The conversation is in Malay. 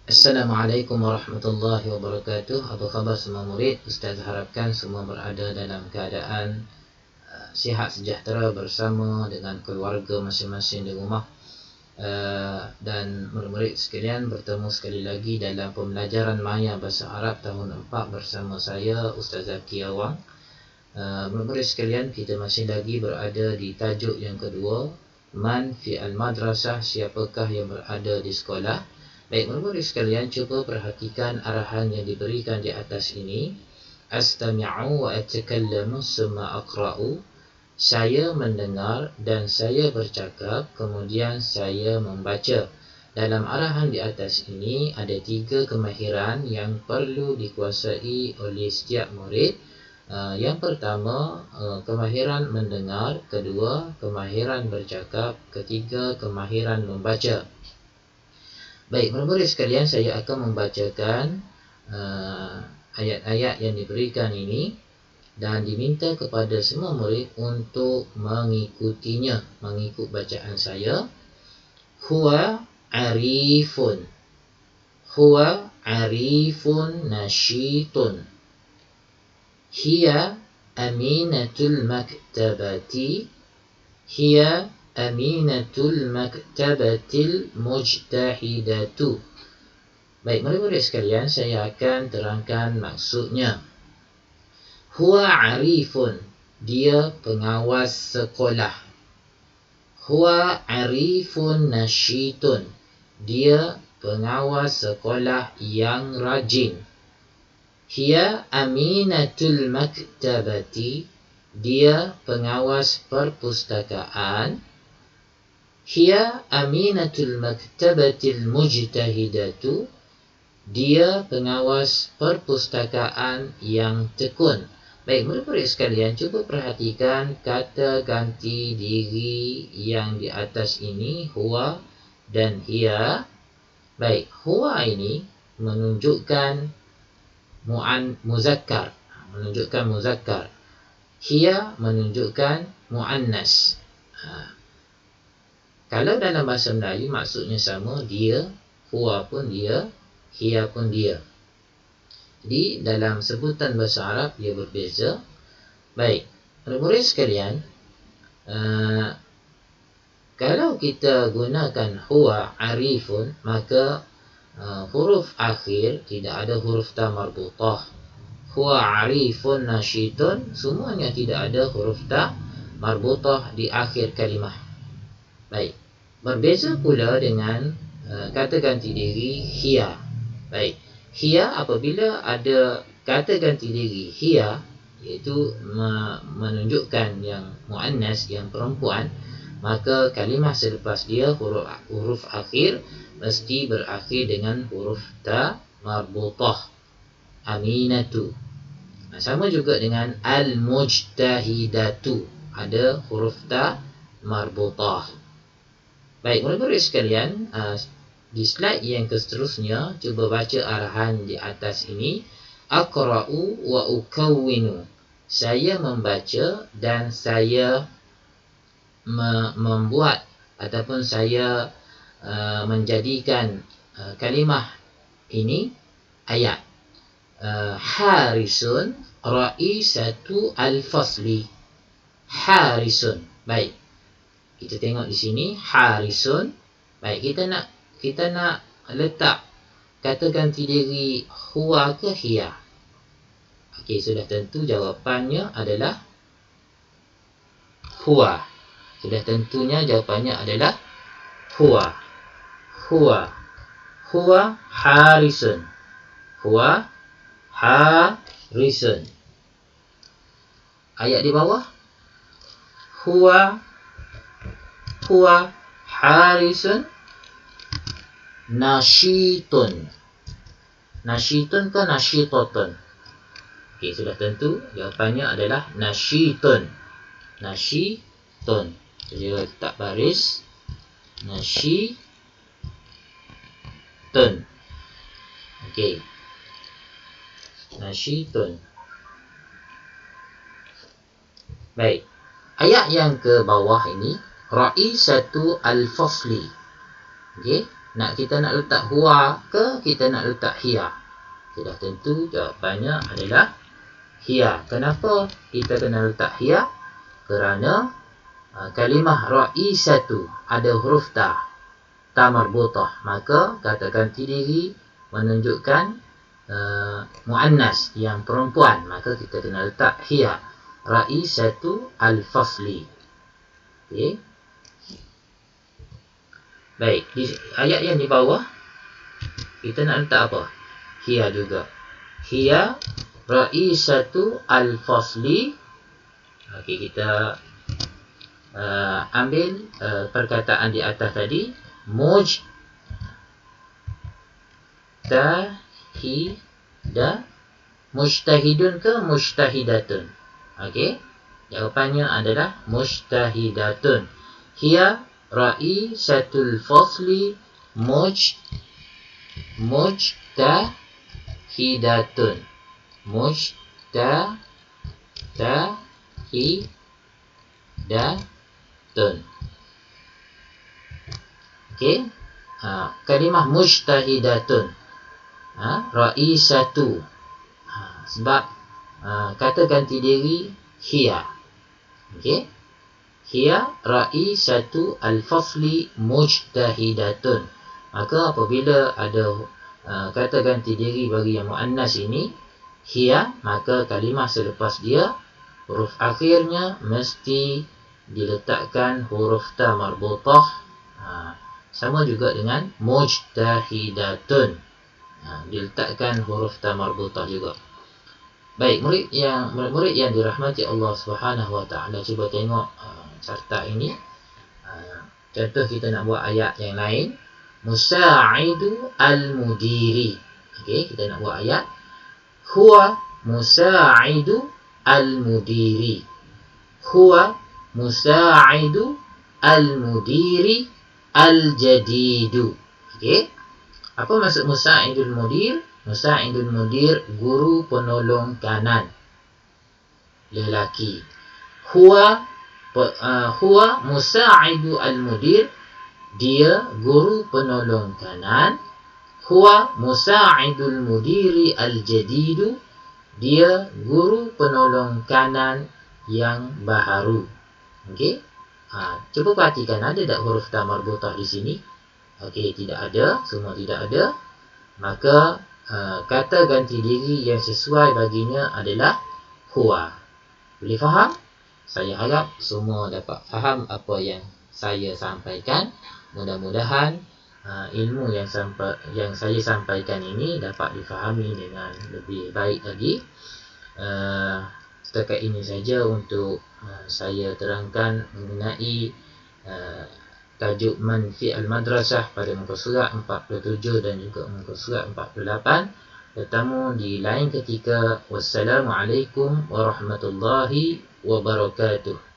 Assalamualaikum warahmatullahi wabarakatuh. Apa khabar semua murid? Ustaz harapkan semua berada dalam keadaan sihat sejahtera bersama dengan keluarga masing-masing di rumah. Dan murid-murid sekalian, bertemu sekali lagi dalam pembelajaran Maya Bahasa Arab tahun 4 bersama saya Ustaz Zaki Awang. Murid-murid sekalian, kita masih lagi berada di tajuk yang kedua, Man fi al-madrasah, siapakah yang berada di sekolah. Baik, murid-murid sekalian, cuba perhatikan arahan yang diberikan di atas ini. Astami'u wa atakallamu summa aqra'u. Saya mendengar dan saya bercakap, kemudian saya membaca. Dalam arahan di atas ini ada 3 kemahiran yang perlu dikuasai oleh setiap murid. Yang pertama, kemahiran mendengar. Kedua, kemahiran bercakap. Ketiga, kemahiran membaca. Baik, murid-murid sekalian, saya akan membacakan ayat-ayat yang diberikan ini dan diminta kepada semua murid untuk mengikutinya, mengikut bacaan saya. Huwa arifun. Huwa arifun nasyitun. Hiya aminatul maktabati. Hiya aminatul maktabatil mujtahidatu. Baik, murid-murid sekalian, saya akan terangkan maksudnya. Huwa arifun, dia pengawas sekolah. Huwa arifun nasyitun, dia pengawas sekolah yang rajin. Hiya aminatul maktabati, dia pengawas perpustakaan. Hiya aminatul maktabatil mujtahidatu, dia pengawas perpustakaan yang tekun. Baik, murid-murid sekalian, cuba perhatikan kata ganti diri yang di atas ini, huwa dan hiya. Baik, huwa ini menunjukkan muzakkar, menunjukkan muzakkar. Hiya menunjukkan muannas. Kalau dalam bahasa Melayu maksudnya sama, dia, huwa pun dia, hiya pun dia. Jadi dalam sebutan bahasa Arab ia berbeza. Baik, murid-murid sekalian, kalau kita gunakan huwa arifun, maka huruf akhir tidak ada huruf ta marbutah. Huwa arifun nasyitun, semuanya tidak ada huruf ta marbutah di akhir kalimah. Baik, berbeza pula dengan kata ganti diri hiya. Baik, hiya apabila ada kata ganti diri hiya, iaitu menunjukkan yang muannas, yang perempuan, maka kalimah selepas dia huruf akhir mesti berakhir dengan huruf ta marbutah. Aminatu. Sama juga dengan al-mujtahidatu, ada huruf ta marbutah. Baik, murid-murid sekalian, di slide yang seterusnya, cuba baca arahan di atas ini. Aqra'u wa ukawwinu. Saya membaca dan saya membuat ataupun saya menjadikan kalimah ini ayat. Harisun ra'isatu al-fasli. Harisun. Baik, kita tengok di sini harisun. Baik, kita nak letak kata ganti diri huwa ke hiya. Okey, sudah tentu jawapannya adalah huwa. Sudah tentunya jawapannya adalah huwa. Huwa. Huwa harisun. Huwa harisun. Ayat di bawah. Huwa harisun nasyitun. Nasyitun ke nasyitatun? Okey, sudah tentu jawapannya adalah nasyitun. Nasyitun. Jadi letak baris. Nasyitun. Okey. Nasyitun. Baik. Ayat yang ke bawah ini, ra'isatu al-fasli. Okey. Kita nak letak huwa ke kita nak letak hiya? Sudah tentu jawapannya adalah hiya. Kenapa kita kena letak hiya? Kerana kalimah ra'isatu ada huruf ta marbutah, maka kata ganti diri menunjukkan muannas yang perempuan, maka kita kena letak hiya ra'isatu al-fasli. Okey. Baik, di ayat yang di bawah kita nak letak apa? Hiya juga. Hiya ra'isatu al-fasli. Okey, kita ambil perkataan di atas tadi, mujtahidun ke mujtahidatun? Okey, jawapannya adalah mujtahidatun. Hiya ra'isatul fasli mujtahidatun. Okey, kalimah mujtahidatun, ra'isatu, sebab kata ganti diri hiya. Okey, hiya ra'isatu al-fasli mujtahidatun. Maka apabila ada kata ganti diri bagi yang muannas ini hiya, maka kalimah selepas dia huruf akhirnya mesti diletakkan huruf ta marbutah. Sama juga dengan mujtahidatun, diletakkan huruf ta marbutah juga. Baik, murid yang dirahmati Allah Subhanahu wa taala, cuba tengok carta ini. Contoh kita nak buat ayat yang lain. Musa'idu al-mudiri. Okey, kita nak buat ayat. Huwa musa'idu al-mudiri. Huwa musa'idu al-mudiri al-jadidu. Okey. Apa maksud musa'idul mudir? Musa'idul mudir, guru penolong kanan lelaki. Huwa musa'idu al-mudir, dia guru penolong kanan. Huwa musa'idul mudiri al-jadidu, dia guru penolong kanan yang baharu. Okey. Cuba perhatikan, ada tak huruf ta marbutah di sini? Okey, tidak ada, semua tidak ada. Maka kata ganti diri yang sesuai baginya adalah huwa. Boleh faham? Saya harap semua dapat faham apa yang saya sampaikan. Mudah-mudahan ilmu yang saya sampaikan ini dapat difahami dengan lebih baik lagi. Setakat ini saja untuk saya terangkan mengenai tajuk Man fi al-madrasah pada muka surat 47 dan juga muka surat 48. Bertemu di lain ketika. Wassalamualaikum warahmatullahi wabarakatuh.